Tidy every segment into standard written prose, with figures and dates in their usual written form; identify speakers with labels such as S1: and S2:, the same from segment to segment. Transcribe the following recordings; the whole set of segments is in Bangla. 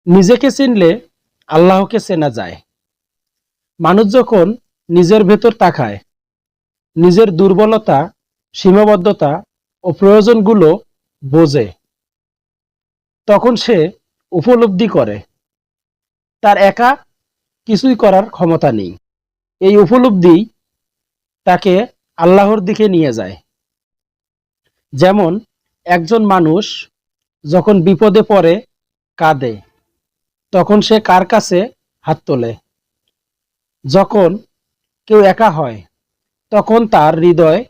S1: নিজেকে চিনলে আল্লাহকে চেনা যায়। মানুষ যখন নিজের ভেতর তাকায়, নিজের দুর্বলতা, সীমাবদ্ধতা ও প্রয়োজনগুলো বোঝে, তখন সে উপলব্ধি করে তার একা কিছুই করার ক্ষমতা নেই। এই উপলব্ধি তাকে আল্লাহর দিকে নিয়ে যায়। যেমন একজন মানুষ যখন বিপদে পড়ে কাঁদে, তখন সে কার কাছে হাত তোলে? যখন কেউ একা হয়, তখন তার হৃদয়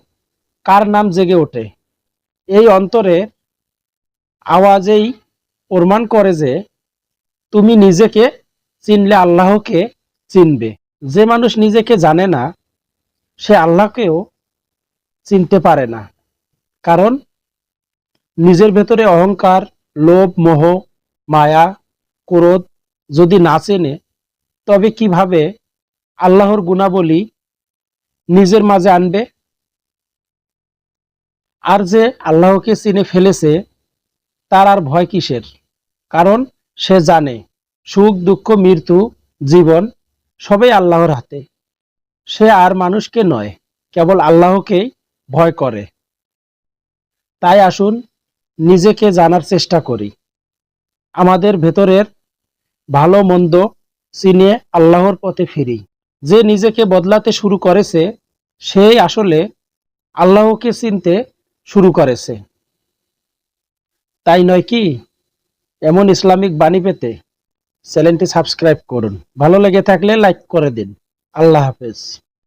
S1: কার নাম জেগে ওঠে? এই অন্তরে আওয়াজেই প্রমাণ করে যে তুমি নিজেকে চিনলে আল্লাহকে চিনবে। যে মানুষ নিজেকে জানে না, সে আল্লাহকেও চিনতে পারে না। কারণ নিজের ভেতরে অহংকার, লোভ, মোহ, মায়া, ক্রোধ যদি না চেনে, তবে কিভাবে আল্লাহর গুণাবলী নিজের মাঝে আনবে? আর যে আল্লাহকে চিনে ফেলেছে, তার আর ভয় কিসের? কারণ সে জানে সুখ, দুঃখ, মৃত্যু, জীবন সবই আল্লাহর হাতে। সে আর মানুষকে নয়, কেবল আল্লাহকেই ভয় করে। তাই আসুন নিজেকে জানার চেষ্টা করি। আমাদের ভেতরের ভালো মন্দ চিনে আল্লাহর পথে ফিরি। যে নিজেকে বদলাতে শুরু করেছে, সেই আসলে আল্লাহকে চিনতে শুরু করেছে। তাই নয় কি? এমন ইসলামিক বাণী পেতে চ্যানেলটি সাবস্ক্রাইব করুন। ভালো লেগে থাকলে লাইক করে দিন। আল্লাহ হাফেজ।